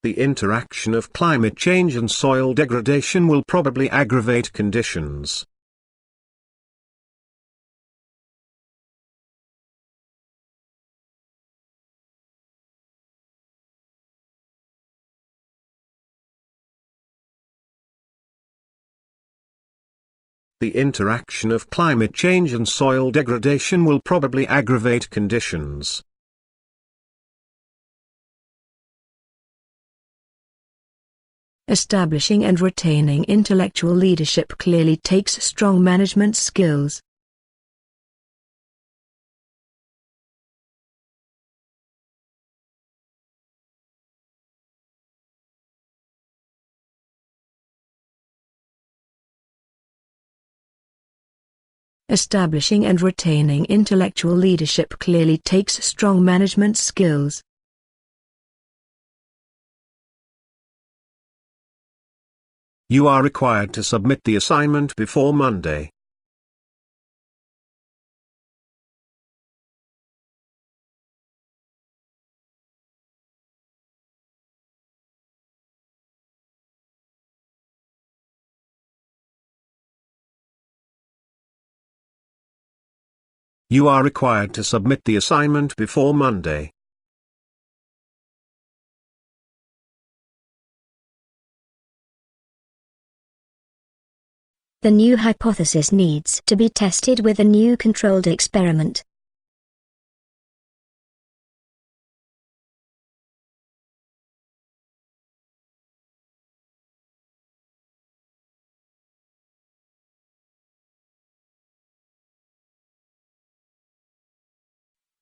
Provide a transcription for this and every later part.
The interaction of climate change and soil degradation will probably aggravate conditions. The interaction of climate change and soil degradation will probably aggravate conditions. Establishing and retaining intellectual leadership clearly takes strong management skills. Establishing and retaining intellectual leadership clearly takes strong management skills. You are required to submit the assignment before Monday. You are required to submit the assignment before Monday. The new hypothesis needs to be tested with a new controlled experiment.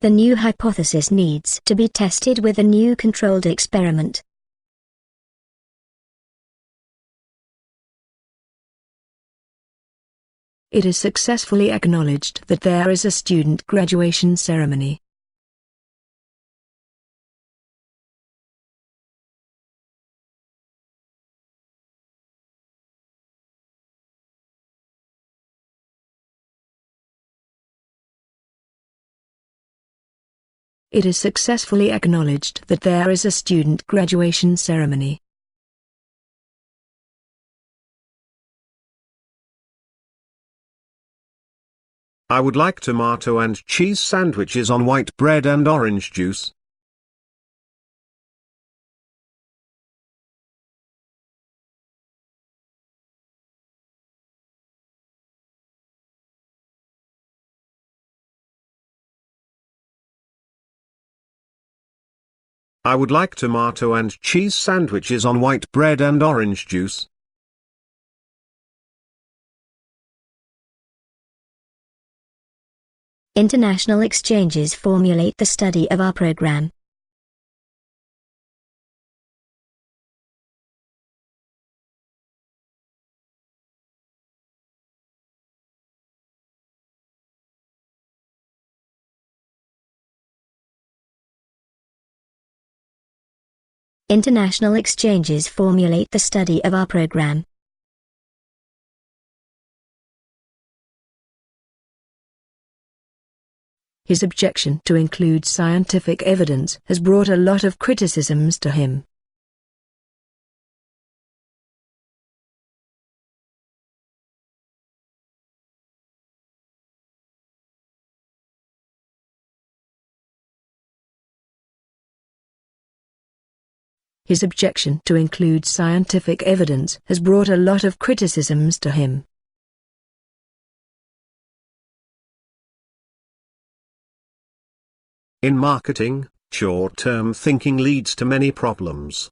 The new hypothesis needs to be tested with a new controlled experiment. It is successfully acknowledged that there is a student graduation ceremony. It is successfully acknowledged that there is a student graduation ceremony. I would like tomato and cheese sandwiches on white bread and orange juice. I would like tomato and cheese sandwiches on white bread and orange juice. International exchanges formulate the study of our program. International exchanges formulate the study of our program. His objection to include scientific evidence has brought a lot of criticisms to him. His objection to include scientific evidence has brought a lot of criticisms to him. In marketing, short-term thinking leads to many problems.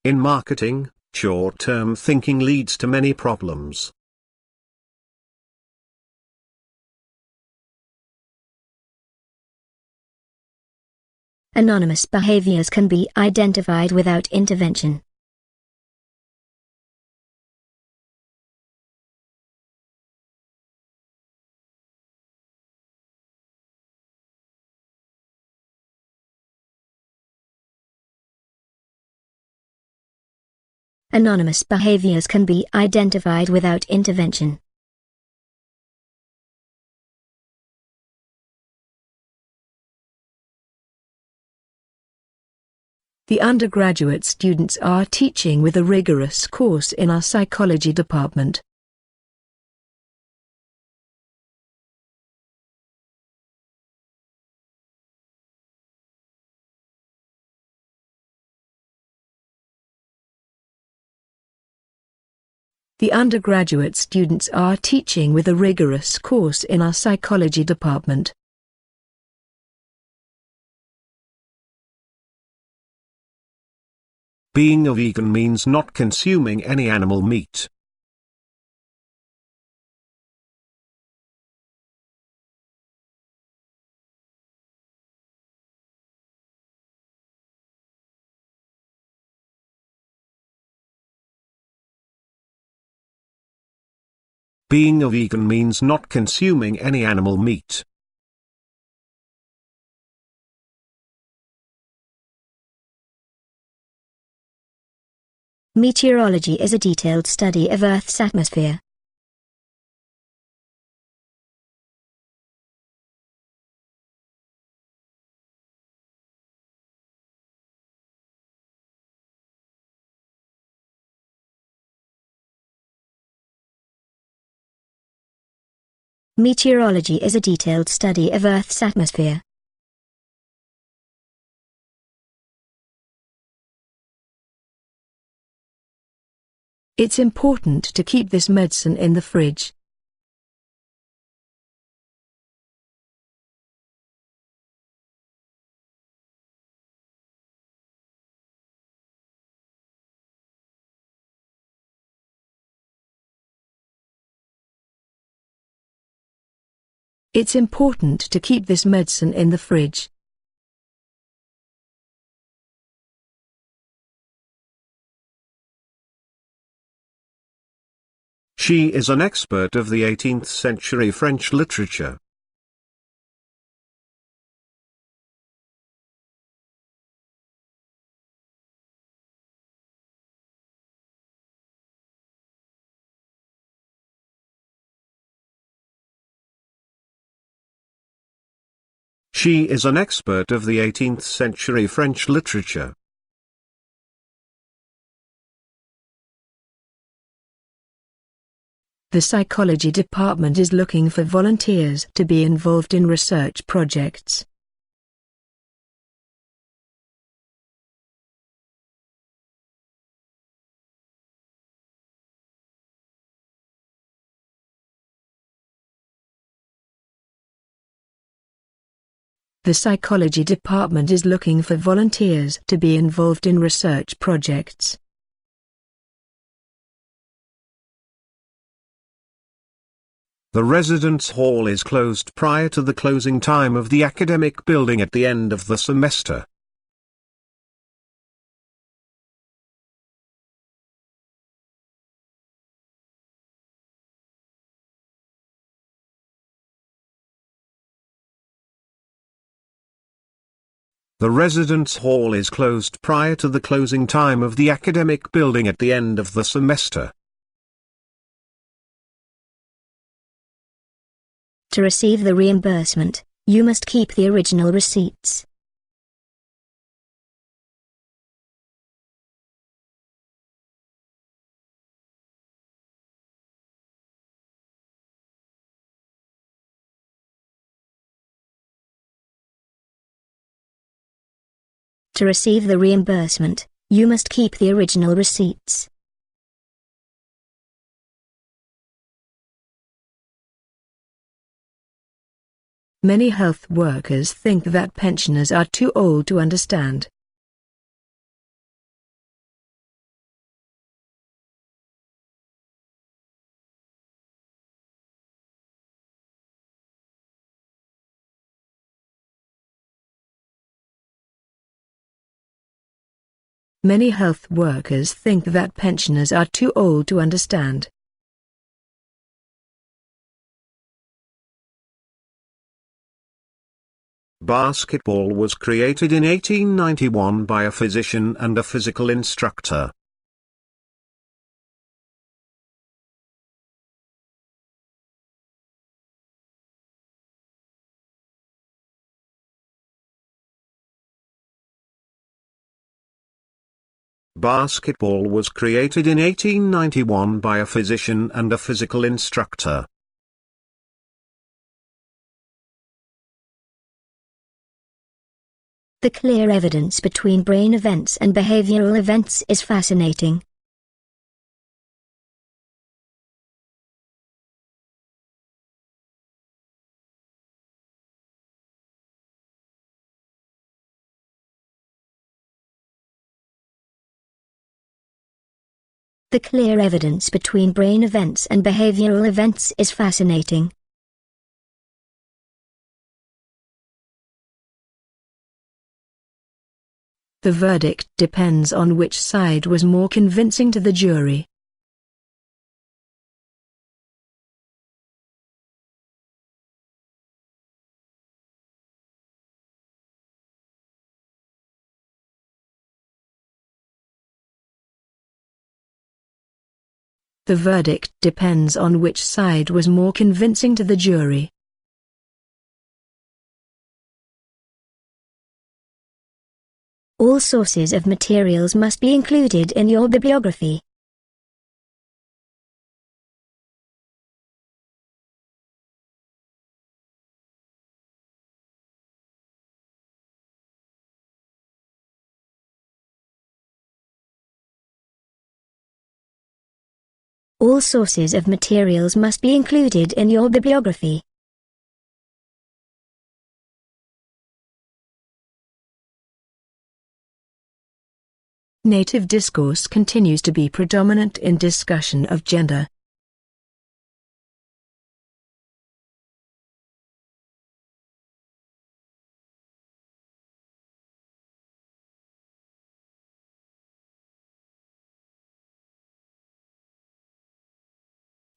In marketing, short-term thinking leads to many problems. Anonymous behaviors can be identified without intervention. Anonymous behaviors can be identified without intervention. The undergraduate students are teaching with a rigorous course in our psychology department. The undergraduate students are teaching with a rigorous course in our psychology department. Being a vegan means not consuming any animal meat. Being a vegan means not consuming any animal meat. Meteorology is a detailed study of Earth's atmosphere. Meteorology is a detailed study of Earth's atmosphere. It's important to keep this medicine in the fridge. It's important to keep this medicine in the fridge. She is an expert of the 18th century French literature. She is an expert of the 18th century French literature. The psychology department is looking for volunteers to be involved in research projects. The psychology department is looking for volunteers to be involved in research projects. The residence hall is closed prior to the closing time of the academic building at the end of the semester. The residence hall is closed prior to the closing time of the academic building at the end of the semester. To receive the reimbursement, you must keep the original receipts. To receive the reimbursement, you must keep the original receipts. Many health workers think that pensioners are too old to understand. Many health workers think that pensioners are too old to understand. Basketball was created in 1891 by a physician and a physical instructor. Basketball was created in 1891 by a physician and a physical instructor. The clear evidence between brain events and behavioral events is fascinating. The clear evidence between brain events and behavioral events is fascinating. The verdict depends on which side was more convincing to the jury. The verdict depends on which side was more convincing to the jury. All sources of materials must be included in your bibliography. All sources of materials must be included in your bibliography. Native discourse continues to be predominant in discussion of gender.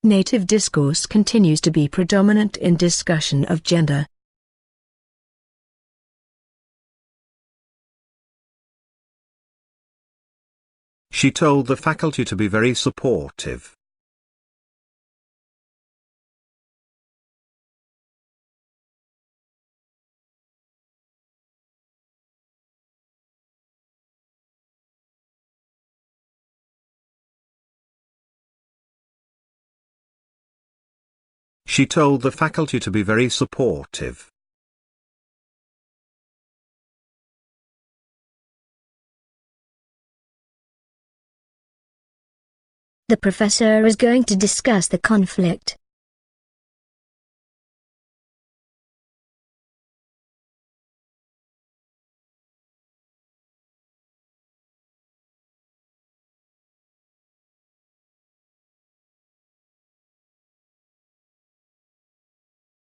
Native discourse continues to be predominant in discussion of gender. She told the faculty to be very supportive. She told the faculty to be very supportive. The professor is going to discuss the conflict.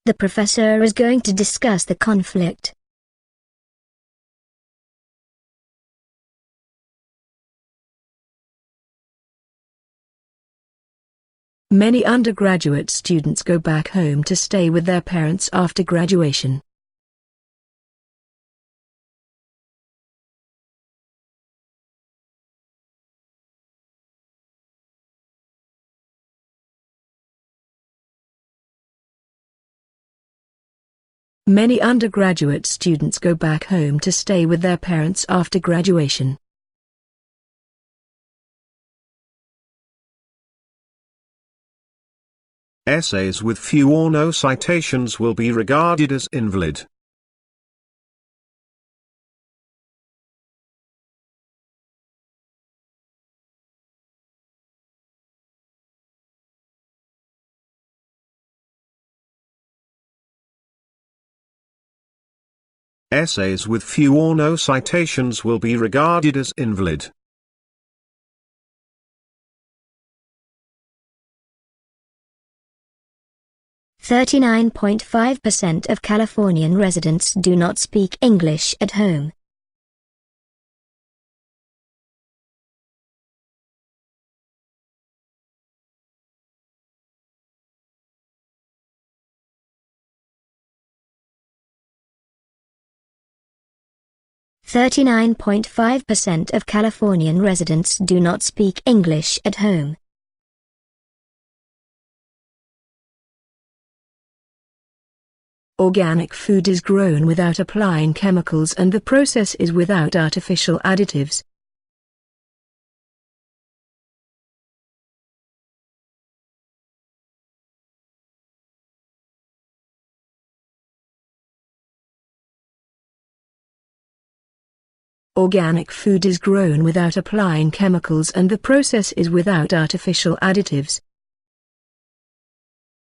The professor is going to discuss the conflict. Many undergraduate students go back home to stay with their parents after graduation. Many undergraduate students go back home to stay with their parents after graduation. Essays with few or no citations will be regarded as invalid. Essays with few or no citations will be regarded as invalid. .5% of Californian residents do not speak English at home. .5% of Californian residents do not speak English at home. Organic food is grown without applying chemicals and the process is without artificial additives. Organic food is grown without applying chemicals and the process is without artificial additives.